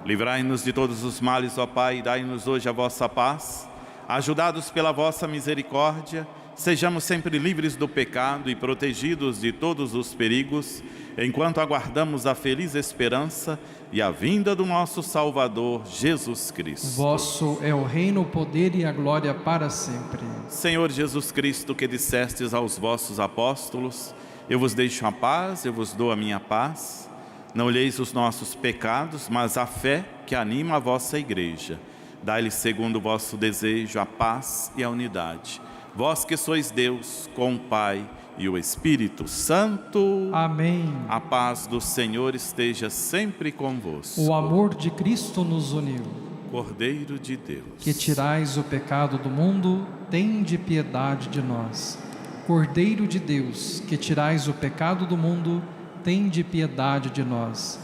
Livrai-nos de todos os males, ó Pai, e dai-nos hoje a vossa paz. Ajudados pela vossa misericórdia, sejamos sempre livres do pecado e protegidos de todos os perigos, enquanto aguardamos a feliz esperança e a vinda do nosso Salvador, Jesus Cristo. Vosso é o reino, o poder e a glória para sempre. Senhor Jesus Cristo, que dissestes aos vossos apóstolos: eu vos deixo a paz, eu vos dou a minha paz. Não olheis os nossos pecados, mas a fé que anima a vossa Igreja. Dai-lhe, segundo o vosso desejo, a paz e a unidade. vós que sois Deus, com o Pai e o Espírito Santo. Amém. A paz do Senhor esteja sempre convosco. O amor de Cristo nos uniu. Cordeiro de Deus, Que tirais o pecado do mundo, tende piedade de nós. Cordeiro de Deus, que tirais o pecado do mundo, tende piedade de nós.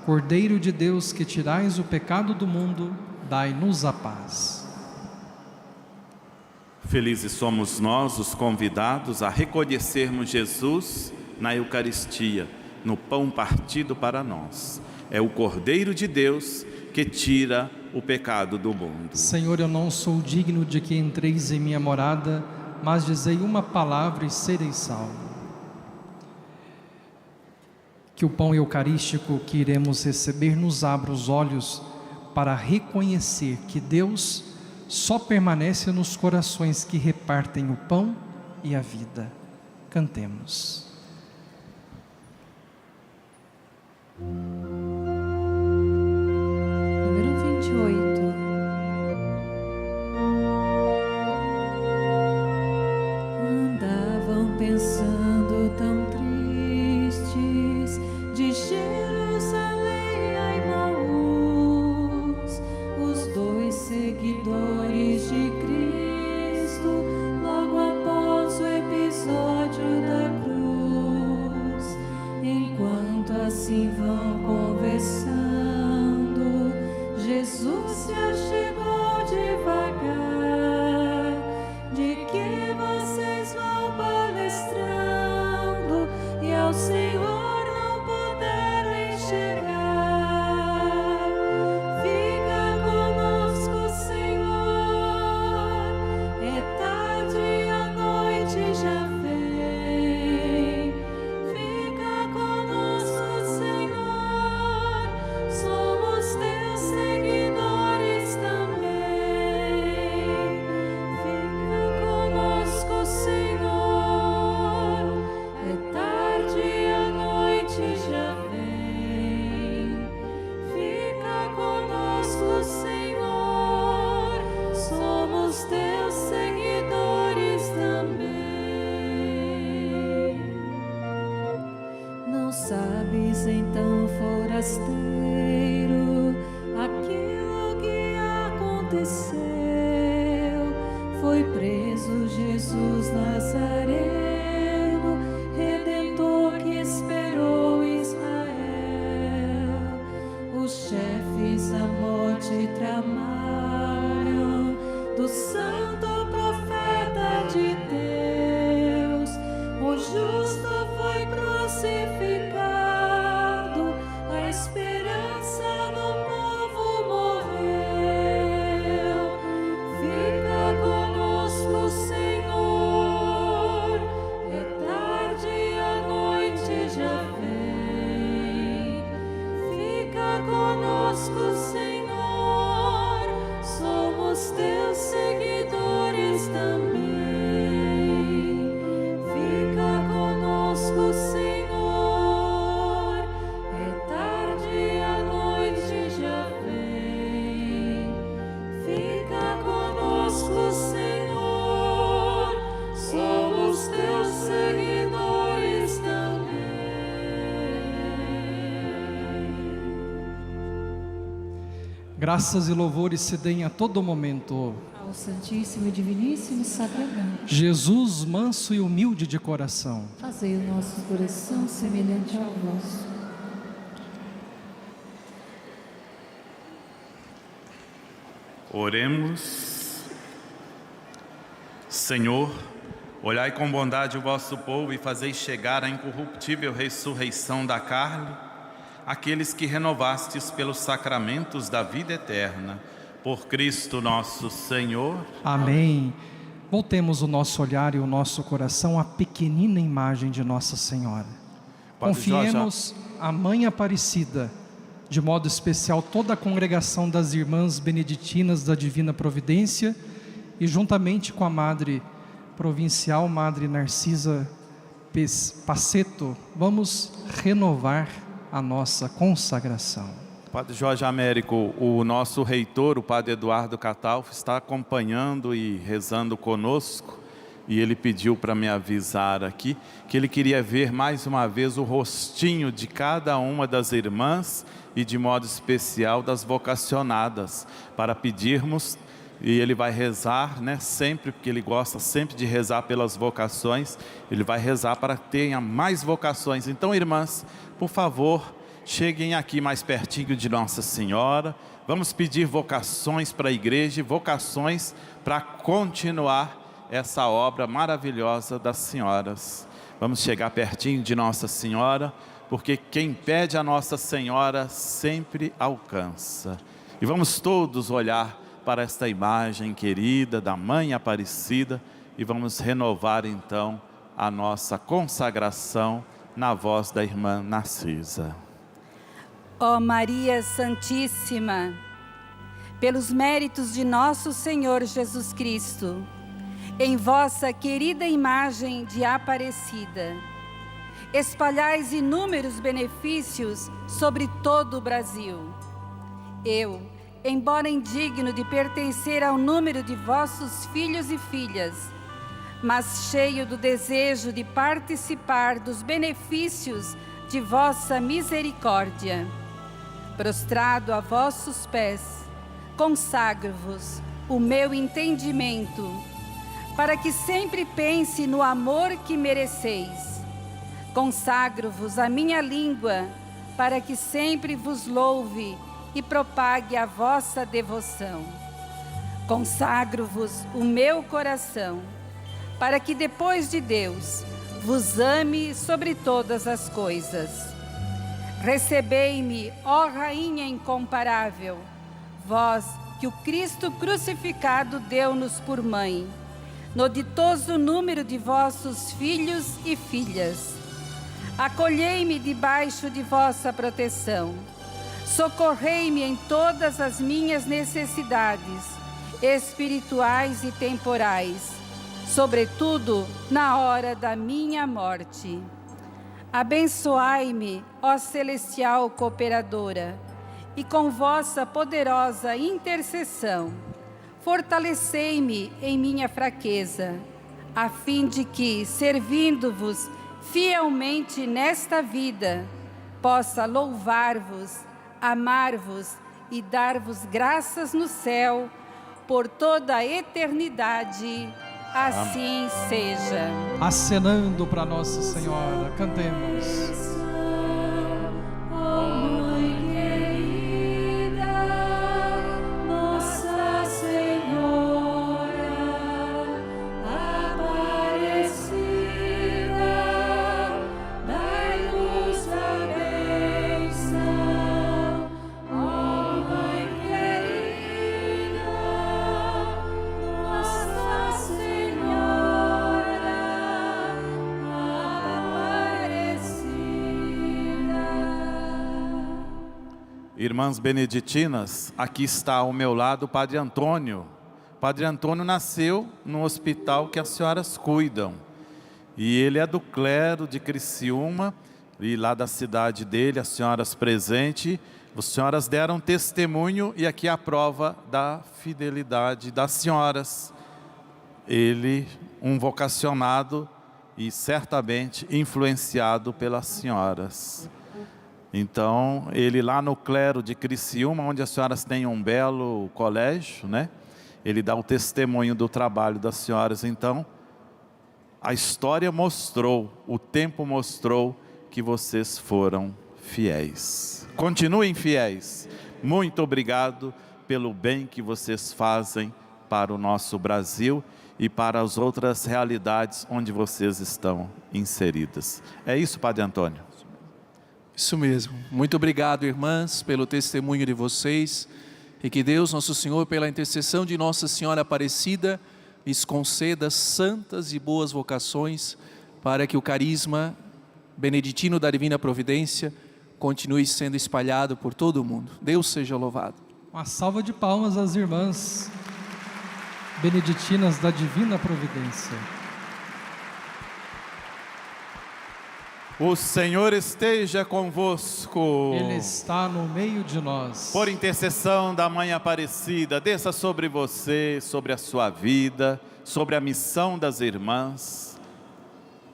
Cordeiro de Deus, que tirais o pecado do mundo, dai-nos a paz. felizes somos nós, os convidados, a reconhecermos Jesus na Eucaristia, no pão partido para nós. É o Cordeiro de Deus que tira o pecado do mundo. Senhor, eu não sou digno de que entreis em minha morada, mas dizei uma palavra e serei salvo. Que o pão eucarístico que iremos receber nos abra os olhos para reconhecer que Deus só permanece nos corações que repartem o pão e a vida. Cantemos. Número 28. Andavam pensando tão tristes de Jerusalém a Emaús, os dois seguidores de Cristo, logo após o episódio da cruz. Enquanto assim vão conversando, Jesus se achegou devagar. De que vocês vão palestrando e ao Senhor não puderam enxergar? Fica conosco, Senhor, é tarde e a noite já vem. Fica conosco, Senhor, somos teus seguidores também. Fica conosco, Senhor, é tarde e a noite já vem. Fica conosco, Senhor, somos teus seguidores também. Não sabes então, forasteiro, aquilo que aconteceu? Foi preso Jesus Nazareno, Redentor que esperou Israel. Os chefes a morte tramaram do santo profeta de Deus. O justo foi crucificado, a esperança do povo morreu. Fica conosco, Senhor, é tarde e a noite já vem. Fica conosco, Senhor, somos teus seguidores também. Fica conosco, Senhor, é tarde e a noite já vem. Fica conosco, Senhor, somos teus seguidores também. Graças e louvores se deem a todo momento. Ao Santíssimo e Diviníssimo Sacramento, Jesus, manso e humilde de coração, fazei o nosso coração semelhante ao vosso. Oremos. Senhor, olhai com bondade o vosso povo e fazei chegar a incorruptível ressurreição da carne aqueles que renovastes pelos sacramentos da vida eterna. Por Cristo nosso Senhor. amém. Voltemos o nosso olhar e o nosso coração à pequenina imagem de Nossa Senhora. Padre Confiemos a Mãe Aparecida, de modo especial toda a congregação das Irmãs Beneditinas da Divina Providência e juntamente com a Madre Provincial, Madre Narcisa Passeto, vamos renovar a nossa consagração. Padre Jorge Américo, o nosso reitor, o Padre Eduardo Catalfo, está acompanhando e rezando conosco e ele pediu para me avisar aqui que ele queria ver mais uma vez o rostinho de cada uma das irmãs e de modo especial das vocacionadas, para pedirmos, e ele vai rezar, né, sempre, porque ele gosta sempre de rezar pelas vocações, ele vai rezar para que tenha mais vocações. Então, irmãs, por favor, cheguem aqui mais pertinho de Nossa Senhora, vamos pedir vocações para a igreja, vocações para continuar essa obra maravilhosa das senhoras. Vamos chegar pertinho de Nossa Senhora, porque quem pede a Nossa Senhora sempre alcança. E vamos todos olhar para esta imagem querida da Mãe Aparecida e vamos renovar então a nossa consagração na voz da irmã Narcisa. Ó Maria Santíssima, pelos méritos de nosso Senhor Jesus Cristo, em vossa querida imagem de Aparecida, espalhais inúmeros benefícios sobre todo o Brasil. Eu, embora indigno de pertencer ao número de vossos filhos e filhas, mas cheio do desejo de participar dos benefícios de vossa misericórdia, prostrado a vossos pés, consagro-vos o meu entendimento, para que sempre pense no amor que mereceis. Consagro-vos a minha língua, para que sempre vos louve e propague a vossa devoção. Consagro-vos o meu coração, para que depois de Deus vos ame sobre todas as coisas. Recebei-me, ó Rainha incomparável, vós que o Cristo crucificado deu-nos por mãe, no ditoso número de vossos filhos e filhas. Acolhei-me debaixo de vossa proteção. Socorrei-me em todas as minhas necessidades, espirituais e temporais, sobretudo na hora da minha morte. Abençoai-me, ó celestial cooperadora, e com vossa poderosa intercessão, fortalecei-me em minha fraqueza, a fim de que, servindo-vos fielmente nesta vida, possa louvar-vos, amar-vos e dar-vos graças no céu por toda a eternidade. Assim seja. Acenando para Nossa Senhora, cantemos. Irmãs beneditinas, aqui está ao meu lado o Padre Antônio. O Padre Antônio nasceu no hospital que as senhoras cuidam. E ele é do clero de Criciúma, e lá da cidade dele, as senhoras presentes, as senhoras deram testemunho, e aqui é a prova da fidelidade das senhoras. Ele, um vocacionado e certamente influenciado pelas senhoras. Então, ele lá no clero de Criciúma, onde as senhoras têm um belo colégio, né? Ele dá o testemunho do trabalho das senhoras. Então, a história mostrou, o tempo mostrou que vocês foram fiéis. Continuem fiéis. Muito obrigado pelo bem que vocês fazem para o nosso Brasil e para as outras realidades onde vocês estão inseridas. É isso, Padre Antônio? Isso mesmo. Muito obrigado, irmãs, pelo testemunho de vocês. E que Deus, nosso Senhor, pela intercessão de Nossa Senhora Aparecida, lhes conceda santas e boas vocações para que o carisma beneditino da Divina Providência continue sendo espalhado por todo o mundo. Deus seja louvado. Uma salva de palmas às irmãs beneditinas da Divina Providência. O Senhor esteja convosco. Ele está no meio de nós. Por intercessão da Mãe Aparecida, desça sobre você, sobre a sua vida, sobre a missão das irmãs,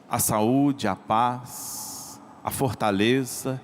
a saúde, a paz, a fortaleza.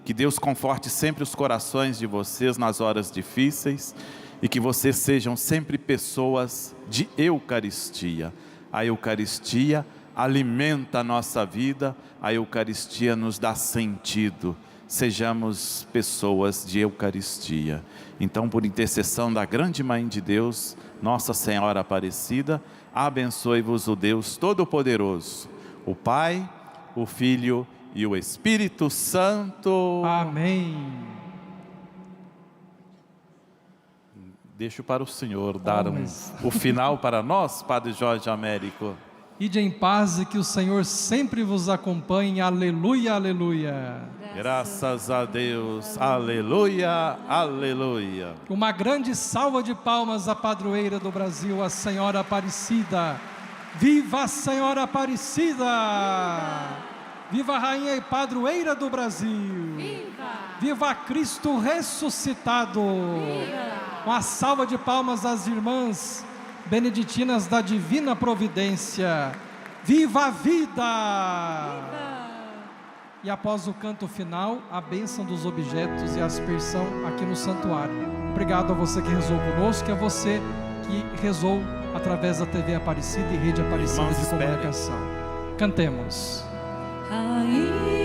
Que Deus conforte sempre os corações de vocês nas horas difíceis e que vocês sejam sempre pessoas de Eucaristia. A Eucaristia alimenta a nossa vida, a Eucaristia nos dá sentido. Sejamos pessoas de Eucaristia. Então, por intercessão da grande Mãe de Deus, Nossa Senhora Aparecida, abençoe-vos o Deus Todo-Poderoso, o Pai, o Filho e o Espírito Santo. Amém. Deixo para o Senhor dar o final para nós, Padre Jorge Américo. Ide em paz e que o Senhor sempre vos acompanhe. Aleluia, aleluia. Graças a Deus. Aleluia, aleluia. Uma grande salva de palmas à padroeira do Brasil, a Senhora Aparecida. Viva a Senhora Aparecida! Viva a Rainha e Padroeira do Brasil! Viva! Viva Cristo ressuscitado! Viva! Uma salva de palmas às irmãs beneditinas da Divina Providência. Viva a vida! Viva! E após o canto final, a bênção dos objetos e a aspersão aqui no santuário. Obrigado a você que rezou conosco e a você que rezou através da TV Aparecida e Rede Aparecida de Comunicação. Cantemos. Aí